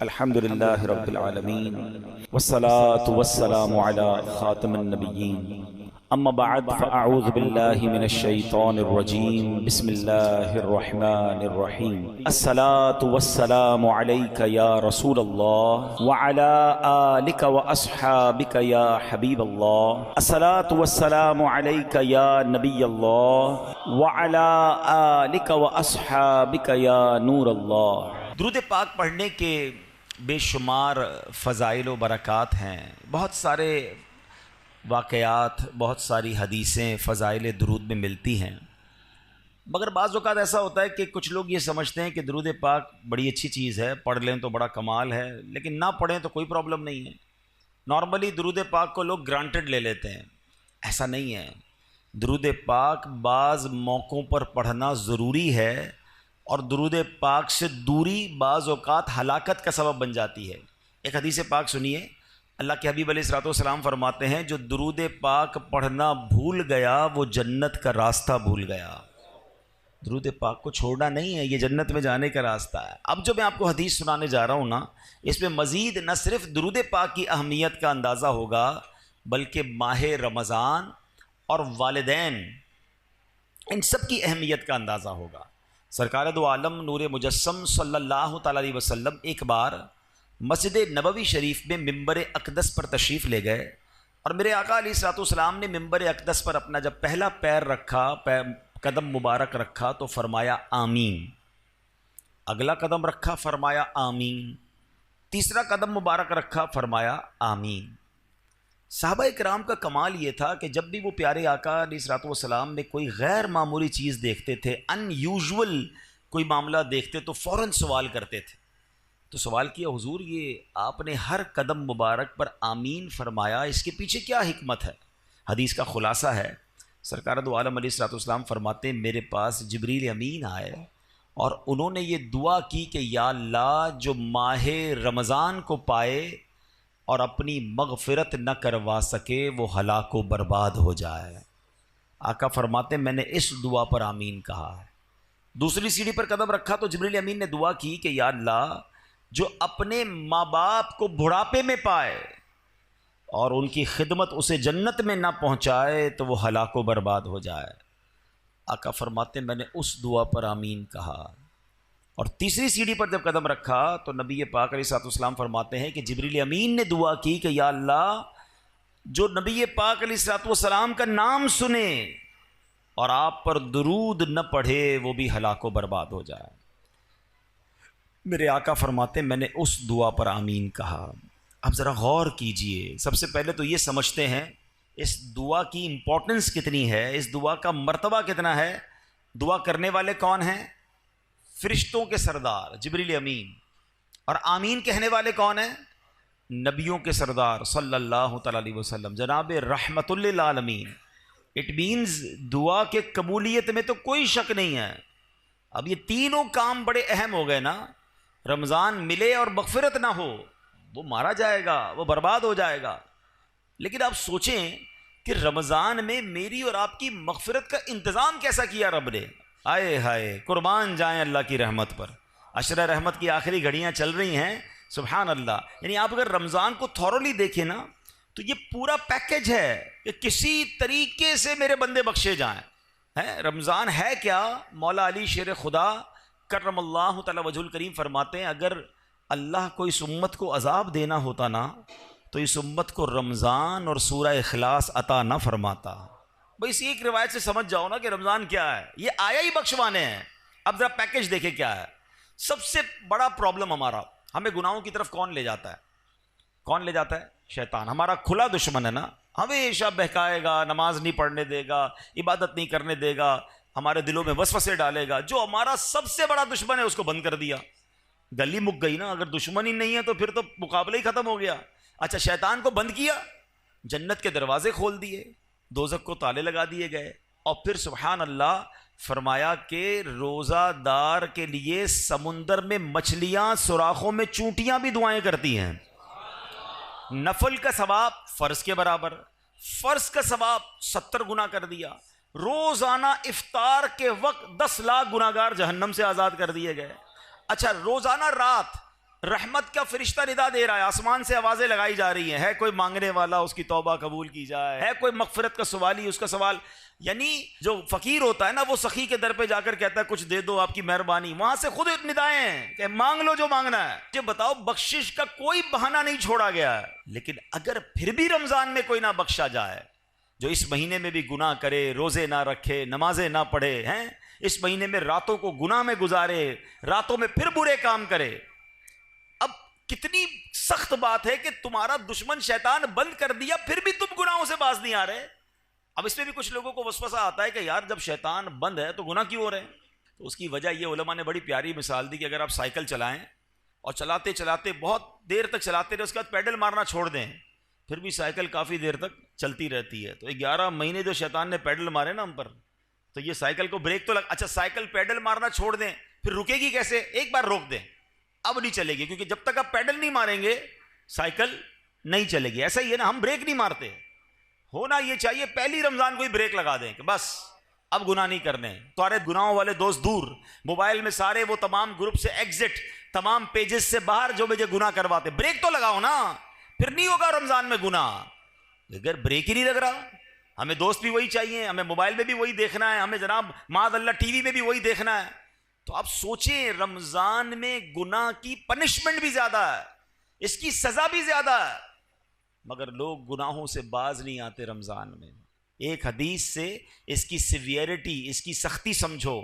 الحمد لله رب العالمين والصلاة والسلام على خاتم النبيين أما بعد فأعوذ بالله من الشيطان الرجيم بسم الله الرحمن الرحيم الصلاة والسلام عليك يا رسول الله وعلى آلك وأصحابك يا حبيب الله الصلاة والسلام عليك يا نبي الله وعلى آلك وأصحابك يا نور الله۔ درود پاک پڑھنے کے بے شمار فضائل و برکات ہیں، بہت سارے واقعات، بہت ساری حدیثیں فضائل درود میں ملتی ہیں، مگر بعض اوقات ایسا ہوتا ہے کہ کچھ لوگ یہ سمجھتے ہیں کہ درود پاک بڑی اچھی چیز ہے، پڑھ لیں تو بڑا کمال ہے، لیکن نہ پڑھیں تو کوئی پرابلم نہیں ہے۔ نارملی درود پاک کو لوگ گرانٹڈ لے لیتے ہیں، ایسا نہیں ہے۔ درود پاک بعض موقعوں پر پڑھنا ضروری ہے، اور درود پاک سے دوری بعض اوقات ہلاکت کا سبب بن جاتی ہے۔ ایک حدیث پاک سنیے، اللہ کے حبیب علیہ الصلوۃ والسلام فرماتے ہیں جو درود پاک پڑھنا بھول گیا وہ جنت کا راستہ بھول گیا۔ درود پاک کو چھوڑنا نہیں ہے، یہ جنت میں جانے کا راستہ ہے۔ اب جو میں آپ کو حدیث سنانے جا رہا ہوں نا، اس میں مزید نہ صرف درود پاک کی اہمیت کا اندازہ ہوگا، بلکہ ماہ رمضان اور والدین، ان سب کی اہمیت کا اندازہ ہوگا۔ سرکار دو عالم نور مجسم صلی اللہ تعالی علیہ وسلم ایک بار مسجد نبوی شریف میں ممبر اقدس پر تشریف لے گئے، اور میرے آقا علیہ الصلوۃ والسلام نے ممبر اقدس پر اپنا جب پہلا پیر رکھا، قدم مبارک رکھا تو فرمایا آمین۔ اگلا قدم رکھا، فرمایا آمین۔ تیسرا قدم مبارک رکھا، فرمایا آمین۔ صحابہ کرام کا کمال یہ تھا کہ جب بھی وہ پیارے آقا علیہ الصلوۃ والسلام میں کوئی غیر معمولی چیز دیکھتے تھے، ان یوزول کوئی معاملہ دیکھتے تو فوراً سوال کرتے تھے۔ تو سوال کیا، حضور یہ آپ نے ہر قدم مبارک پر آمین فرمایا، اس کے پیچھے کیا حکمت ہے؟ حدیث کا خلاصہ ہے، سرکار دو عالم علیہ الصلوۃ والسلام فرماتے ہیں میرے پاس جبریل امین آئے اور انہوں نے یہ دعا کی کہ یا اللہ جو ماہ رمضان کو پائے اور اپنی مغفرت نہ کروا سکے وہ ہلاک و برباد ہو جائے۔ آقا فرماتے میں نے اس دعا پر آمین کہا ہے۔ دوسری سیڑھی پر قدم رکھا تو جبریل امین نے دعا کی کہ یا اللہ جو اپنے ماں باپ کو بڑھاپے میں پائے اور ان کی خدمت اسے جنت میں نہ پہنچائے تو وہ ہلاک و برباد ہو جائے۔ آقا فرماتے میں نے اس دعا پر آمین کہا۔ اور تیسری سیڑھی پر جب قدم رکھا تو نبی پاک علیہ الصلوۃ والسلام فرماتے ہیں کہ جبریل امین نے دعا کی کہ یا اللہ جو نبی پاک علیہ الصلوۃ والسلام کا نام سنے اور آپ پر درود نہ پڑھے وہ بھی ہلاک و برباد ہو جائے۔ میرے آقا فرماتے ہیں میں نے اس دعا پر آمین کہا۔ اب ذرا غور کیجئے، سب سے پہلے تو یہ سمجھتے ہیں اس دعا کی امپورٹنس کتنی ہے، اس دعا کا مرتبہ کتنا ہے۔ دعا کرنے والے کون ہیں؟ فرشتوں کے سردار جبریل امین، اور آمین کہنے والے کون ہیں؟ نبیوں کے سردار صلی اللہ تعالی علیہ وسلم، جناب رحمت للعالمین۔ اٹ مینز دعا کے قبولیت میں تو کوئی شک نہیں ہے۔ اب یہ تینوں کام بڑے اہم ہو گئے نا، رمضان ملے اور مغفرت نہ ہو وہ مارا جائے گا، وہ برباد ہو جائے گا۔ لیکن آپ سوچیں کہ رمضان میں میری اور آپ کی مغفرت کا انتظام کیسا کیا رب نے۔ آئے ہائے، قربان جائیں اللہ کی رحمت پر۔ عشرہ رحمت کی آخری گھڑیاں چل رہی ہیں، سبحان اللہ۔ یعنی آپ اگر رمضان کو تھورولی دیکھیں نا تو یہ پورا پیکج ہے کہ کسی طریقے سے میرے بندے بخشے جائیں۔ رمضان ہے کیا؟ مولا علی شیر خدا کرم اللہ تعالی وجہ الکریم فرماتے ہیں اگر اللہ کو اس امت کو عذاب دینا ہوتا نا تو اس امت کو رمضان اور سورہ اخلاص عطا نہ فرماتا۔ بھئی اسی ایک روایت سے سمجھ جاؤ نا کہ رمضان کیا ہے، یہ آیا ہی بخشوانے ہیں۔ اب ذرا پیکج دیکھیں کیا ہے۔ سب سے بڑا پرابلم ہمارا، ہمیں گناہوں کی طرف کون لے جاتا ہے؟ کون لے جاتا ہے؟ شیطان، ہمارا کھلا دشمن ہے نا، ہمیشہ بہکائے گا، نماز نہیں پڑھنے دے گا، عبادت نہیں کرنے دے گا، ہمارے دلوں میں وسوسے ڈالے گا۔ جو ہمارا سب سے بڑا دشمن ہے اس کو بند کر دیا، گلی مک گئی نا۔ اگر دشمن ہی نہیں ہے تو پھر تو مقابلہ ہی ختم ہو گیا۔ اچھا شیطان کو بند کیا، جنت کے دروازے کھول دیے، دوزخ کو تالے لگا دیے گئے، اور پھر سبحان اللہ فرمایا کہ روزہ دار کے لیے سمندر میں مچھلیاں، سوراخوں میں چونٹیاں بھی دعائیں کرتی ہیں۔ نفل کا ثواب فرض کے برابر، فرض کا ثواب 70 گنا کر دیا۔ روزانہ افطار کے وقت 10 لاکھ گناہگار جہنم سے آزاد کر دیے گئے۔ اچھا روزانہ رات رحمت کا فرشتہ ندا دے رہا ہے، آسمان سے آوازیں لگائی جا رہی ہیں، ہے کوئی مانگنے والا اس کی توبہ قبول کی جائے، ہے کوئی مغفرت کا سوالی اس کا سوال. یعنی جو فقیر ہوتا ہے نا وہ سخی کے در پہ جا کر کہتا ہے کچھ دے دو آپ کی مہربانی، وہاں سے خود ندائیں ہیں کہ مانگ لو جو مانگنا ہے. یہ بتاؤ بخشش کا کوئی بہانہ نہیں چھوڑا گیا ہے. لیکن اگر پھر بھی رمضان میں کوئی نہ بخشا جائے، جو اس مہینے میں بھی گناہ کرے، روزے نہ رکھے، نمازیں نہ پڑھے، ہیں اس مہینے میں راتوں کو گناہ میں گزارے، راتوں میں پھر برے کام کرے. اب کتنی سخت بات ہے کہ تمہارا دشمن شیطان بند کر دیا پھر بھی تم گناہوں سے باز نہیں آ رہے. اب اس میں بھی کچھ لوگوں کو وسوسہ آتا ہے کہ یار جب شیطان بند ہے تو گناہ کیوں ہو رہے ہیں؟ تو اس کی وجہ یہ علماء نے بڑی پیاری مثال دی کہ اگر آپ سائیکل چلائیں اور چلاتے چلاتے بہت دیر تک چلاتے رہے، اس کے بعد پیڈل مارنا چھوڑ دیں، پھر بھی سائیکل کافی دیر تک چلتی رہتی ہے. تو 11 مہینے جو شیطان نے پیڈل مارے نا ہم پر، تو یہ سائیکل کو بریک تو اچھا سائیکل پیڈل مارنا چھوڑ دیں پھر رکے گی کیسے؟ ایک بار روک دیں، اب نہیں چلے گی، کیونکہ جب تک آپ پیڈل نہیں ماریں گے سائیکل نہیں چلے گی. ایسا ہی ہے نا، ہم بریک نہیں مارتے. ہونا یہ چاہیے پہلی رمضان کو ہی بریک لگا دیں کہ بس اب گناہ نہیں کرنے. سارے گناہوں والے دوست دور، موبائل میں سارے وہ تمام گروپ سے ایگزٹ، تمام پیجز سے باہر جو مجھے گناہ کرواتے. بریک تو لگاؤ نا، پھر نہیں ہوگا رمضان میں گناہ. اگر بریک ہی نہیں لگ رہا، ہمیں دوست بھی وہی چاہیے، ہمیں موبائل میں بھی وہی دیکھنا ہے، ہمیں جناب معاذ اللہ ٹی وی میں بھی وہی دیکھنا ہے. تو آپ سوچیں رمضان میں گناہ کی پنشمنٹ بھی زیادہ ہے، اس کی سزا بھی زیادہ ہے، مگر لوگ گناہوں سے باز نہیں آتے رمضان میں. ایک حدیث سے اس کی سیویرٹی، اس کی سختی سمجھو.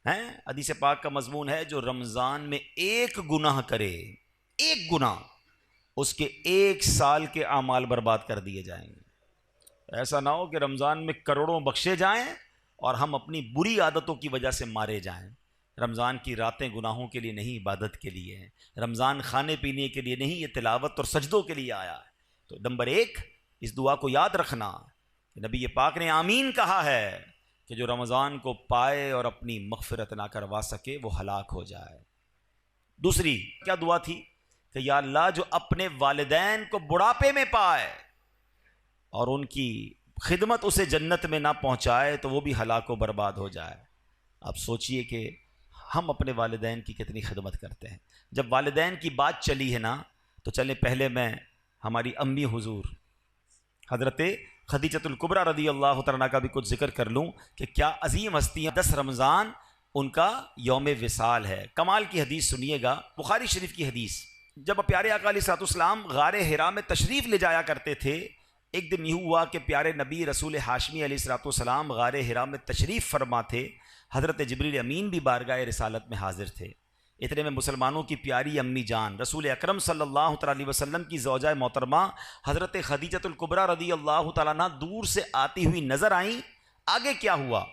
حدیث پاک کا مضمون ہے جو رمضان میں ایک گناہ کرے، ایک گناہ، اس کے 1 سال کے اعمال برباد کر دیے جائیں گے. ایسا نہ ہو کہ رمضان میں کروڑوں بخشے جائیں اور ہم اپنی بری عادتوں کی وجہ سے مارے جائیں. رمضان کی راتیں گناہوں کے لیے نہیں، عبادت کے لیے ہیں. رمضان کھانے پینے کے لیے نہیں، یہ تلاوت اور سجدوں کے لیے آیا ہے. تو نمبر 1 اس دعا کو یاد رکھنا کہ نبی پاک نے آمین کہا ہے کہ جو رمضان کو پائے اور اپنی مغفرت نہ کروا سکے وہ ہلاک ہو جائے. دوسری کیا دعا تھی کہ یا اللہ جو اپنے والدین کو بڑھاپے میں پائے اور ان کی خدمت اسے جنت میں نہ پہنچائے تو وہ بھی ہلاک و برباد ہو جائے. اب سوچئے کہ ہم اپنے والدین کی کتنی خدمت کرتے ہیں. جب والدین کی بات چلی ہے نا تو چلیں پہلے میں ہماری امی حضور حضرت خدیجۃ الکبریٰ رضی اللہ تعالیٰ کا بھی کچھ ذکر کر لوں کہ کیا عظیم ہستیاں. 10 رمضان ان کا یوم وصال ہے. کمال کی حدیث سنیے گا، بخاری شریف کی حدیث. جب پیارے آقا علیہ الصلوۃ والسلام غار حرا میں تشریف لے جایا کرتے تھے، ایک دن یوں ہوا کہ پیارے نبی رسول ہاشمی علیہ الصلوۃ والسلام غار حرا میں تشریف فرما تھے. حضرت جبریل امین بھی بارگاہ رسالت میں حاضر تھے. اتنے میں مسلمانوں کی پیاری امی جان رسول اکرم صلی اللہ تعالی وسلم کی زوجہ محترمہ حضرت خدیجۃ الکبریٰ رضی اللہ تعالیٰ عنہ دور سے آتی ہوئی نظر آئیں. آگے کیا ہوا؟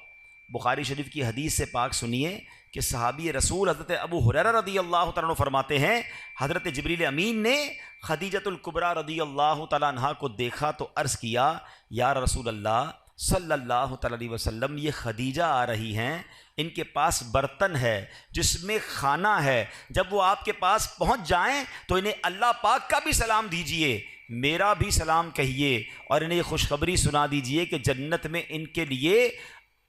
بخاری شریف کی حدیث سے پاک سنیے کہ صحابی رسول حضرت ابو ہریرہ رضی اللہ تعالیٰ عنہ فرماتے ہیں حضرت جبریل امین نے خدیجۃ الکبریٰ رضی اللہ تعالیٰ عنہ کو دیکھا تو عرض کیا یا رسول اللہ صلی اللہ تعالیٰ علیہ وسلم، یہ خدیجہ آ رہی ہیں، ان کے پاس برتن ہے جس میں کھانا ہے، جب وہ آپ کے پاس پہنچ جائیں تو انہیں اللہ پاک کا بھی سلام دیجئے، میرا بھی سلام کہیے، اور انہیں یہ خوشخبری سنا دیجئے کہ جنت میں ان کے لیے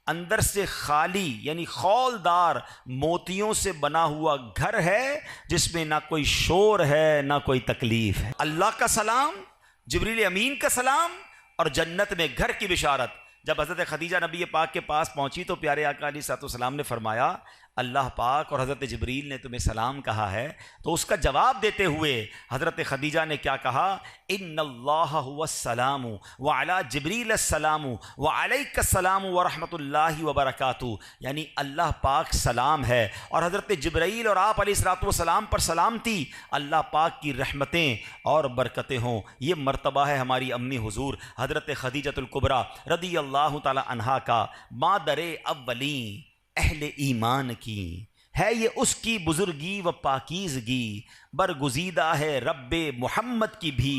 اندر سے خالی یعنی خولدار موتیوں سے بنا ہوا گھر ہے جس میں نہ کوئی شور ہے نہ کوئی تکلیف ہے. اللہ کا سلام، جبریل امین کا سلام اور جنت میں گھر کی بشارت. جب حضرت خدیجہ نبی پاک کے پاس پہنچی تو پیارے آقا علیہ الصلوۃ والسلام نے فرمایا اللہ پاک اور حضرت جبریل نے تمہیں سلام کہا ہے. تو اس کا جواب دیتے ہوئے حضرت خدیجہ نے کیا کہا؟ ان اللہ هو السلام وعلی جبریل السلام وعلیک السلام ورحمۃ اللہ وبرکاتہ. یعنی اللہ پاک سلام ہے اور حضرت جبرائیل اور آپ علیہ الصلوۃ والسلام پر سلامتی، اللہ پاک کی رحمتیں اور برکتیں ہوں. یہ مرتبہ ہے ہماری امی حضور حضرت خدیجۃ الکبریٰ رضی اللہ تعالی عنہا کا. مادر اولین اہل ایمان کی ہے یہ اس کی بزرگی و پاکیزگی، برگزیدہ ہے رب محمد کی بھی،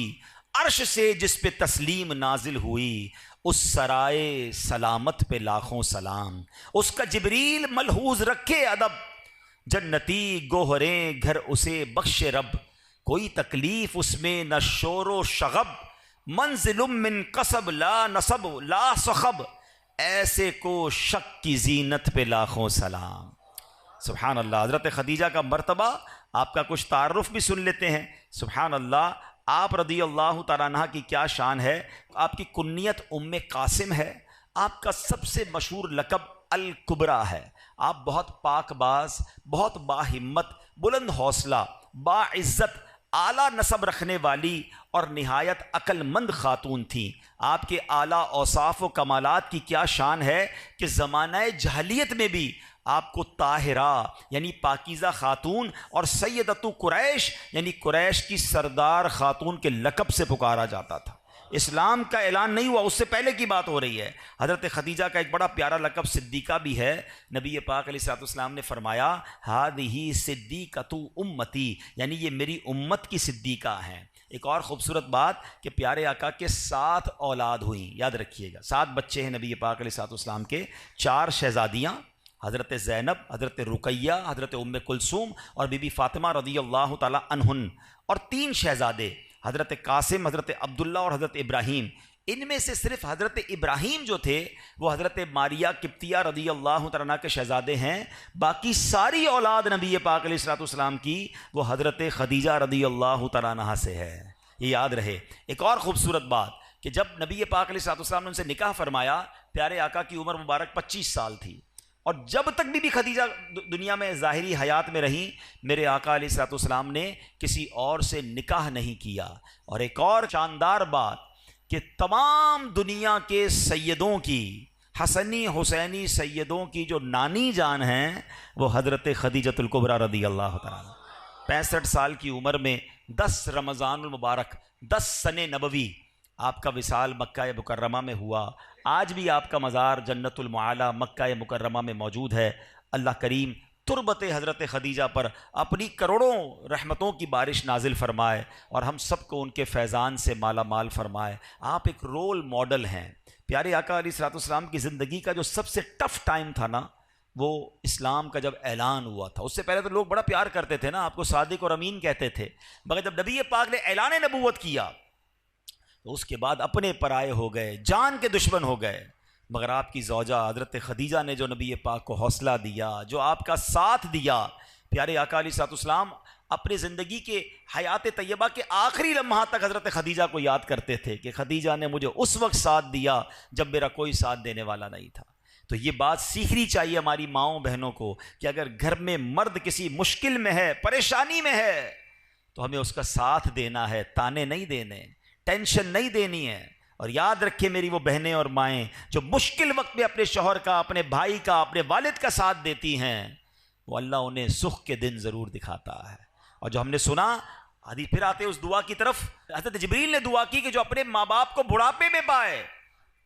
عرش سے جس پہ تسلیم نازل ہوئی، اس سرائے سلامت پہ لاکھوں سلام. اس کا جبریل ملحوظ رکھے ادب، جنتی گوہریں گھر اسے بخش رب، کوئی تکلیف اس میں نہ شور و شغب، منزل من قصب لا نصب لا صخب، ایسے کو شک کی زینت پہ لاکھوں سلام. سبحان اللہ. حضرت خدیجہ کا مرتبہ آپ کا کچھ تعارف بھی سن لیتے ہیں۔ سبحان اللہ، آپ رضی اللہ تعالیٰ عنہ کی کیا شان ہے۔ آپ کی کنیت ام قاسم ہے، آپ کا سب سے مشہور لقب الکبریٰ ہے۔ آپ بہت پاک باز، بہت باہمت، بلند حوصلہ، باعزت، اعلیٰ نسب رکھنے والی اور نہایت عقل مند خاتون تھیں۔ آپ کے اعلیٰ اوصاف و کمالات کی کیا شان ہے کہ زمانہ جاہلیت میں بھی آپ کو طاہرہ یعنی پاکیزہ خاتون اور سیدۃ قریش یعنی قریش کی سردار خاتون کے لقب سے پکارا جاتا تھا۔ اسلام کا اعلان نہیں ہوا، اس سے پہلے کی بات ہو رہی ہے۔ حضرت خدیجہ کا ایک بڑا پیارا لقب صدیقہ بھی ہے۔ نبی پاک علیہ الصلوۃ والسلام نے فرمایا ہذہ صدیقۃ امتی، یعنی یہ میری امت کی صدیقہ ہیں۔ ایک اور خوبصورت بات کہ پیارے آقا کے 7 اولاد ہوئیں، یاد رکھیے گا 7 بچے ہیں نبی پاک علیہ الصلوۃ والسلام کے، 4 شہزادیاں حضرت زینب، حضرت رقیہ، حضرت ام کلثوم اور بی بی فاطمہ رضی اللہ تعالی عنہن، اور 3 شہزادے حضرت قاسم، حضرت عبداللہ اور حضرت ابراہیم۔ ان میں سے صرف حضرت ابراہیم جو تھے وہ حضرت ماریہ قبطیہ رضی اللہ تعالیٰ عنہ کے شہزادے ہیں۔ باقی ساری اولاد نبی پاک علیہ الصلوۃ والسلام کی وہ حضرت خدیجہ رضی اللہ تعالیٰ عنہ سے ہے، یہ یاد رہے۔ ایک اور خوبصورت بات کہ جب نبی پاک علیہ الصلوۃ والسلام نے ان سے نکاح فرمایا، پیارے آقا کی عمر مبارک 25 سال تھی، اور جب تک بی بی خدیجہ دنیا میں ظاہری حیات میں رہیں، میرے آقا علیہ الصلوۃ والسلام نے کسی اور سے نکاح نہیں کیا۔ اور ایک اور شاندار بات کہ تمام دنیا کے سیدوں کی، حسنی حسینی سیدوں کی جو نانی جان ہیں وہ حضرت خدیجۃ الکبریٰ رضی اللہ تعالیٰ عنہ۔ 65 سال کی عمر میں 10 رمضان المبارک 10 سن نبوی آپ کا وصال مکہ مکرمہ میں ہوا۔ آج بھی آپ کا مزار جنت المعالی مکہ مکرمہ میں موجود ہے۔ اللہ کریم تربت حضرت خدیجہ پر اپنی کروڑوں رحمتوں کی بارش نازل فرمائے اور ہم سب کو ان کے فیضان سے مالا مال فرمائے۔ آپ ایک رول ماڈل ہیں۔ پیارے آقا علیہ الصلوۃ والسلام کی زندگی کا جو سب سے ٹف ٹائم تھا نا، وہ اسلام کا جب اعلان ہوا تھا۔ اس سے پہلے تو لوگ بڑا پیار کرتے تھے نا، آپ کو صادق اور امین کہتے تھے، مگر جب نبی پاک نے اعلان نبوت کیا تو اس کے بعد اپنے پرائے ہو گئے، جان کے دشمن ہو گئے۔ مگر آپ کی زوجہ حضرت خدیجہ نے جو نبی پاک کو حوصلہ دیا، جو آپ کا ساتھ دیا، پیارے آقا علیہ الصلوۃ والسلام اپنی زندگی کے حیات طیبہ کے آخری لمحات تک حضرت خدیجہ کو یاد کرتے تھے کہ خدیجہ نے مجھے اس وقت ساتھ دیا جب میرا کوئی ساتھ دینے والا نہیں تھا۔ تو یہ بات سیکھنی چاہیے ہماری ماؤں بہنوں کو کہ اگر گھر میں مرد کسی مشکل میں ہے، پریشانی میں ہے، تو ہمیں اس کا ساتھ دینا ہے، تانے نہیں دینے، ٹینشن نہیں دینی ہے۔ اور یاد رکھیں میری وہ بہنیں اور مائیں جو مشکل وقت میں اپنے شوہر کا، اپنے بھائی کا، اپنے والد کا ساتھ دیتی ہیں، وہ اللہ انہیں سکھ کے دن ضرور دکھاتا ہے۔ اور جو ہم نے سنا حدیث، پھر آتے اس دعا کی طرف، حضرت جبریل نے دعا کی کہ جو اپنے ماں باپ کو بڑھاپے میں پائے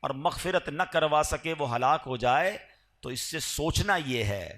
اور مغفرت نہ کروا سکے وہ ہلاک ہو جائے، تو اس سے سوچنا یہ ہے،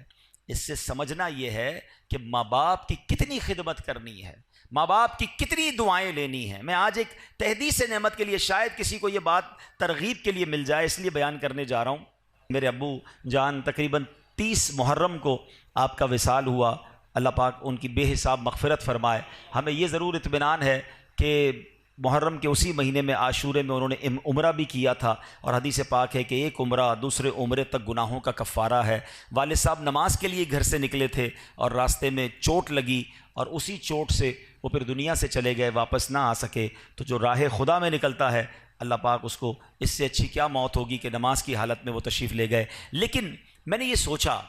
اس سے سمجھنا یہ ہے کہ ماں باپ کی کتنی خدمت کرنی ہے، ماں باپ کی کتنی دعائیں لینی ہیں۔ میں آج ایک تحدیث نعمت کے لیے، شاید کسی کو یہ بات ترغیب کے لیے مل جائے، اس لیے بیان کرنے جا رہا ہوں۔ میرے ابو جان تقریباً 30 محرم کو آپ کا وصال ہوا، اللہ پاک ان کی بے حساب مغفرت فرمائے۔ ہمیں یہ ضرور اطمینان ہے کہ محرم کے اسی مہینے میں عاشورے میں انہوں نے عمرہ بھی کیا تھا، اور حدیث پاک ہے کہ ایک عمرہ دوسرے عمرے تک گناہوں کا کفارہ ہے۔ والد صاحب نماز کے لیے گھر سے نکلے تھے اور راستے میں چوٹ لگی، اور اسی چوٹ سے وہ پھر دنیا سے چلے گئے، واپس نہ آ سکے۔ تو جو راہ خدا میں نکلتا ہے، اللہ پاک اس کو اس سے اچھی کیا موت ہوگی کہ نماز کی حالت میں وہ تشریف لے گئے۔ لیکن میں نے یہ سوچا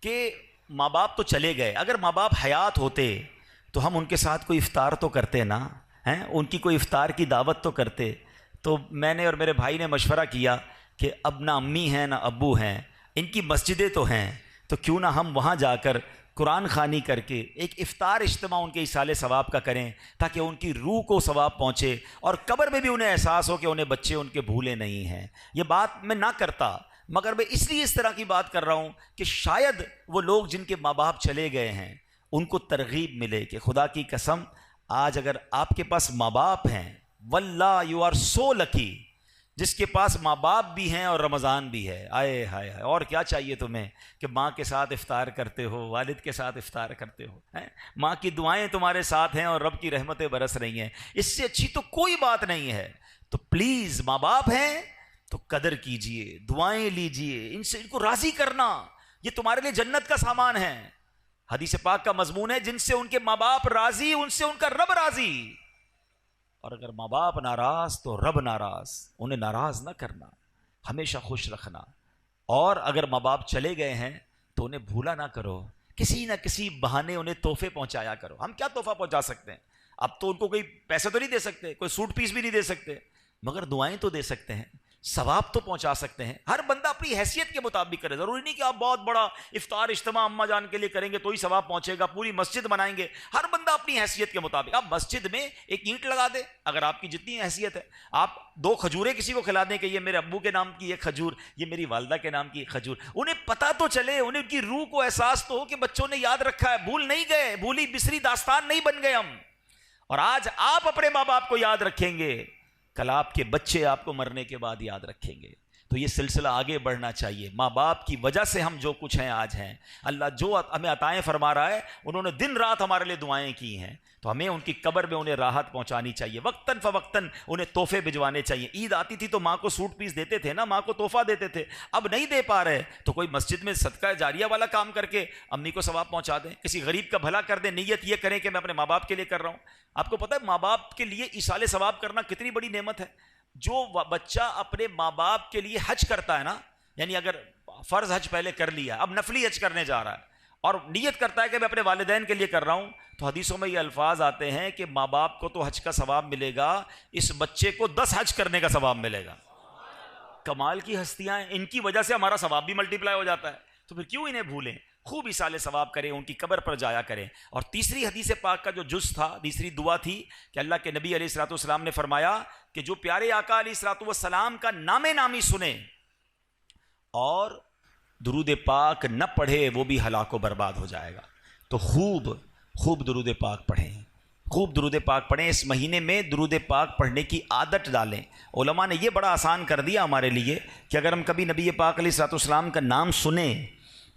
کہ ماں باپ تو چلے گئے، اگر ماں باپ حیات ہوتے تو ہم ان کے ساتھ کوئی افطار تو کرتے نا، ہیں ان کی کوئی افطار کی دعوت تو کرتے۔ تو میں نے اور میرے بھائی نے مشورہ کیا کہ اب نہ امی ہیں نہ ابو ہیں، ان کی مسجدیں تو ہیں، تو کیوں نہ ہم وہاں جا کر قرآن خوانی کر کے ایک افطار اجتماع ان کے ایصال ثواب کا کریں، تاکہ ان کی روح کو ثواب پہنچے اور قبر میں بھی انہیں احساس ہو کہ انہیں بچے ان کے بھولے نہیں ہیں۔ یہ بات میں نہ کرتا، مگر میں اس لیے اس طرح کی بات کر رہا ہوں کہ شاید وہ لوگ جن کے ماں باپ چلے گئے ہیں ان کو ترغیب ملے کہ خدا کی قسم آج اگر آپ کے پاس ماں باپ ہیں، واللہ یو آر سو لکی، جس کے پاس ماں باپ بھی ہیں اور رمضان بھی ہے، آئے ہائے ہائے، اور کیا چاہیے تمہیں کہ ماں کے ساتھ افطار کرتے ہو، والد کے ساتھ افطار کرتے ہو، ماں کی دعائیں تمہارے ساتھ ہیں اور رب کی رحمتیں برس رہی ہیں، اس سے اچھی تو کوئی بات نہیں ہے۔ تو پلیز ماں باپ ہیں تو قدر کیجئے، دعائیں لیجئے، ان سے ان کو راضی کرنا، یہ تمہارے لیے جنت کا سامان ہے۔ حدیث پاک کا مضمون ہے جن سے ان کے ماں باپ راضی ان سے ان کا رب راضی، اور اگر ماں باپ ناراض تو رب ناراض، انہیں ناراض نہ کرنا، ہمیشہ خوش رکھنا۔ اور اگر ماں باپ چلے گئے ہیں تو انہیں بھولا نہ کرو، کسی نہ کسی بہانے انہیں تحفے پہنچایا کرو۔ ہم کیا تحفہ پہنچا سکتے ہیں؟ اب تو ان کو کوئی پیسے تو نہیں دے سکتے، کوئی سوٹ پیس بھی نہیں دے سکتے، مگر دعائیں تو دے سکتے ہیں، ثواب تو پہنچا سکتے ہیں۔ ہر بندہ اپنی حیثیت کے مطابق کرے، ضروری نہیں کہ آپ بہت بڑا افطار اجتماع اماں جان کے لیے کریں گے تو ہی ثواب پہنچے گا، پوری مسجد بنائیں گے۔ ہر بندہ اپنی حیثیت کے مطابق، آپ مسجد میں ایک اینٹ لگا دیں اگر آپ کی جتنی حیثیت ہے، آپ 2 کھجوریں کسی کو کھلا دیں کہ یہ میرے ابو کے نام کی ایک کھجور، یہ میری والدہ کے نام کی ایک کھجور، انہیں پتہ تو چلے، انہیں ان کی روح کو احساس تو ہو کہ بچوں نے یاد رکھا ہے، بھول نہیں گئے، بھولی بسری داستان نہیں بن گئے ہم۔ اور آج آپ اپنے ماں باپ کو یاد رکھیں گے، کل آپ کے بچے آپ کو مرنے کے بعد یاد رکھیں گے۔ تو یہ سلسلہ آگے بڑھنا چاہیے۔ ماں باپ کی وجہ سے ہم جو کچھ ہیں آج ہیں، اللہ جو ہمیں عطائیں فرما رہا ہے، انہوں نے دن رات ہمارے لیے دعائیں کی ہیں، تو ہمیں ان کی قبر میں انہیں راحت پہنچانی چاہیے، وقتاً فوقتاً انہیں تحفے بھجوانے چاہیے۔ عید آتی تھی تو ماں کو سوٹ پیس دیتے تھے نا، ماں کو تحفہ دیتے تھے، اب نہیں دے پا رہے تو کوئی مسجد میں صدقہ جاریہ والا کام کر کے امی کو ثواب پہنچا دیں، کسی غریب کا بھلا کر دیں، نیت یہ کریں کہ میں اپنے ماں باپ کے لیے کر رہا ہوں۔ آپ کو پتہ ہے ماں باپ کے لیے ایصال ثواب کرنا کتنی بڑی نعمت ہے؟ جو بچہ اپنے ماں باپ کے لیے حج کرتا ہے نا، یعنی اگر فرض حج پہلے کر لیا، اب نفلی حج کرنے جا رہا ہے اور نیت کرتا ہے کہ میں اپنے والدین کے لیے کر رہا ہوں، تو حدیثوں میں یہ الفاظ آتے ہیں کہ ماں باپ کو تو حج کا ثواب ملے گا، اس بچے کو 10 حج کرنے کا ثواب ملے گا۔ کمال کی ہستیاں ہیں، ان کی وجہ سے ہمارا ثواب بھی ملٹیپلائی ہو جاتا ہے، تو پھر کیوں انہیں بھولیں؟ خوب ایصال ثواب کریں، ان کی قبر پر جایا کریں۔ اور تیسری حدیث پاک کا جو جز تھا، تیسری دعا تھی کہ اللہ کے نبی علیہ الصلوۃ والسلام نے فرمایا کہ جو پیارے آقا علیہ الصلوۃ والسلام کا نام نامی سنے اور درود پاک نہ پڑھے وہ بھی ہلاک و برباد ہو جائے گا۔ تو خوب درود پاک پڑھیں، خوب درود پاک پڑھیں۔ اس مہینے میں درود پاک پڑھنے کی عادت ڈالیں۔ علماء نے یہ بڑا آسان کر دیا ہمارے لیے کہ اگر ہم کبھی نبی پاک علیہ الصلوۃ والسلام کا نام سنیں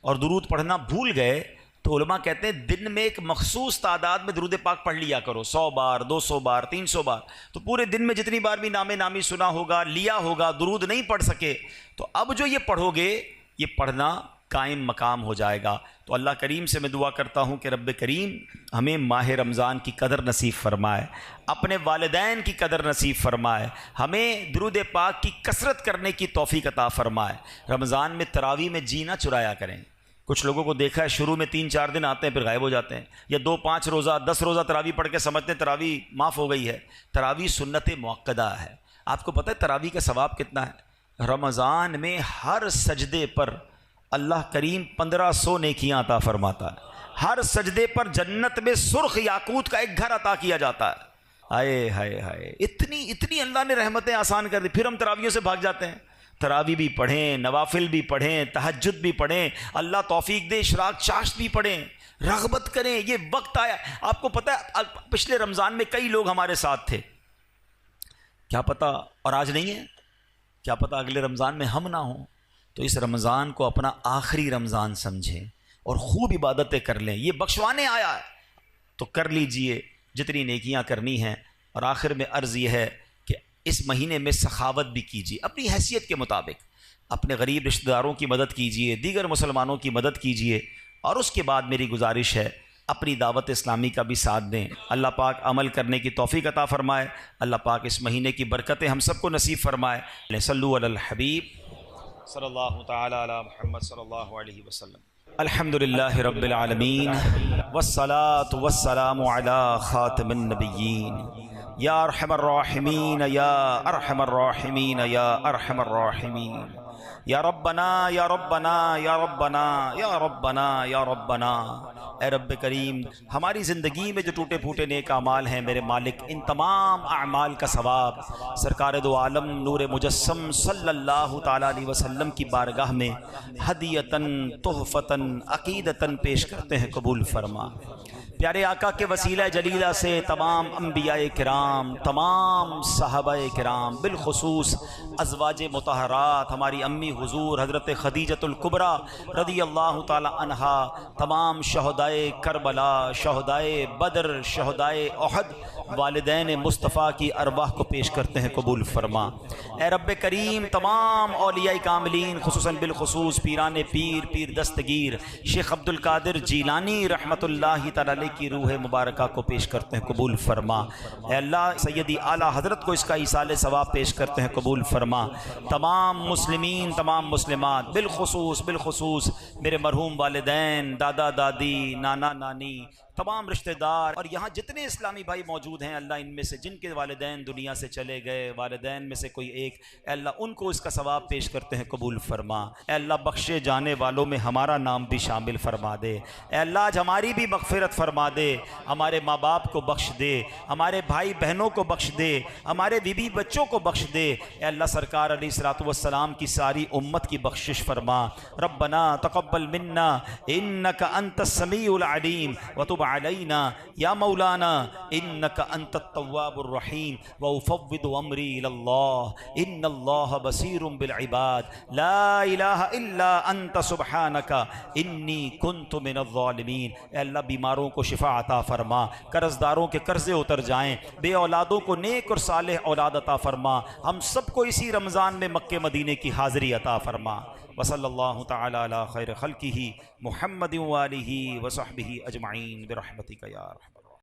اور درود پڑھنا بھول گئے تو علماء کہتے ہیں دن میں ایک مخصوص تعداد میں درود پاک پڑھ لیا کرو، 100 بار، 200 بار، 300 بار، تو پورے دن میں جتنی بار بھی نام نامی سنا ہوگا، لیا ہوگا، درود نہیں پڑھ سکے تو اب جو یہ پڑھو گے یہ پڑھنا قائم مقام ہو جائے گا۔ تو اللہ کریم سے میں دعا کرتا ہوں کہ رب کریم ہمیں ماہ رمضان کی قدر نصیب فرمائے، اپنے والدین کی قدر نصیب فرمائے، ہمیں درود پاک کی کثرت کرنے کی توفیق عطا فرمائے۔ رمضان میں تراویح میں جی نہ چرایا کریں۔ کچھ لوگوں کو دیکھا ہے شروع میں 3-4 دن آتے ہیں پھر غائب ہو جاتے ہیں، یا 2-5 روزہ 10 روزہ تراویح پڑھ کے سمجھتے ہیں تراویح معاف ہو گئی ہے۔ تراویح سنت مؤکدہ ہے۔ آپ کو پتہ ہے تراویح کا ثواب کتنا ہے؟ رمضان میں ہر سجدے پر اللہ کریم 1500 نیکیاں عطا فرماتا ہے، ہر سجدے پر جنت میں سرخ یاقوت کا ایک گھر عطا کیا جاتا ہے۔ ہائے ہائے ہائے، اتنی اللہ نے رحمتیں آسان کر دی، پھر ہم تراویحوں سے بھاگ جاتے ہیں۔ تراویح بھی پڑھیں، نوافل بھی پڑھیں، تہجد بھی پڑھیں، اللہ توفیق دے اشراق چاشت بھی پڑھیں، رغبت کریں۔ یہ وقت آیا، آپ کو پتہ ہے پچھلے رمضان میں کئی لوگ ہمارے ساتھ تھے، کیا پتہ اور آج نہیں ہے، کیا پتہ اگلے رمضان میں ہم نہ ہوں۔ تو اس رمضان کو اپنا آخری رمضان سمجھیں اور خوب عبادتیں کر لیں، یہ بخشوانے آیا ہے تو کر لیجئے جتنی نیکیاں کرنی ہیں۔ اور آخر میں عرض یہ ہے کہ اس مہینے میں سخاوت بھی کیجیے اپنی حیثیت کے مطابق، اپنے غریب رشتہ داروں کی مدد کیجیے، دیگر مسلمانوں کی مدد کیجیے، اور اس کے بعد میری گزارش ہے اپنی دعوت اسلامی کا بھی ساتھ دیں۔ اللہ پاک عمل کرنے کی توفیق عطا فرمائے، اللہ پاک اس مہینے کی برکتیں ہم سب کو نصیب فرمائے۔ صلو علی الحبیب صلی اللہ تعالی علی محمد صلی اللہ علیہ وسلم۔ الحمدللہ رب العالمین والصلاة والسلام علی خاتم النبیین، یا ارحم الراحمین یا ارحم الراحمین یا ارحم الراحمین، یا ربنا یا ربنا یا ربنا یا ربنا یا ربنا۔ اے رب کریم ہماری زندگی میں جو ٹوٹے پھوٹے نیک اعمال ہیں میرے مالک، ان تمام اعمال کا ثواب سرکار دو عالم نور مجسم صلی اللہ تعالیٰ علیہ وسلم کی بارگاہ میں ہدیتاً تحفتاً عقیدتاً پیش کرتے ہیں، قبول فرما۔ پیارے آقا کے وسیلہ جلیلہ سے تمام انبیاء کرام، تمام صحابہ کرام، بالخصوص ازواج مطہرات ہماری امی حضور حضرت خدیجۃ الکبریٰ رضی اللہ تعالی عنہا، تمام شہدائے کربلا، شہدائے بدر، شہدائے احد والدین مصطفیٰ کی ارواح کو پیش کرتے ہیں قبول فرما۔ اے رب کریم تمام اولیاء کاملین خصوصاً بالخصوص پیران پیر پیر دستگیر شیخ عبد القادر جیلانی رحمۃ اللہ تعالی علیہ کی روح مبارکہ کو پیش کرتے ہیں قبول فرما۔ اے اللہ سیدی اعلیٰ حضرت کو اس کا ایصال ثواب پیش کرتے ہیں قبول فرما۔ تمام مسلمین تمام مسلمات بالخصوص میرے مرحوم والدین دادا دادی نانا نانی تمام رشتہ دار اور یہاں جتنے اسلامی بھائی موجود ہیں اللہ ان میں سے جن کے والدین دنیا سے چلے گئے والدین میں سے کوئی ایک اے اللہ ان کو اس کا ثواب پیش کرتے ہیں قبول فرما۔ اے اللہ بخشے جانے والوں میں ہمارا نام بھی شامل فرما دے۔ اے اللہ آج ہماری بھی مغفرت فرما دے، ہمارے ماں باپ کو بخش دے، ہمارے بھائی بہنوں کو بخش دے، ہمارے بیوی بچوں کو بخش دے۔ اے اللہ سرکار علیہ الصلوۃ والسلام کی ساری امت کی بخشش فرما۔ ربنا تقبل منا انک انت السمیع العلیم وتب علینا یا مولانا انک انت التواب الرحیم وافوض امری الی اللہ ان اللہ بصیر بالعباد لا الہ الا انت سبحانک انی کنت من الظالمین۔ اے اللہ بیماروں کو شفا عطا فرما، قرض داروں کے قرضے اتر جائیں، بے اولادوں کو نیک اور صالح اولاد عطا فرما، ہم سب کو اسی رمضان میں مکہ مدینے کی حاضری عطا فرما۔ وصلی اللہ تعالی علی خیر خلقہ محمد وآلہ وصحبہ اجمعین برحمتک یا ارحم۔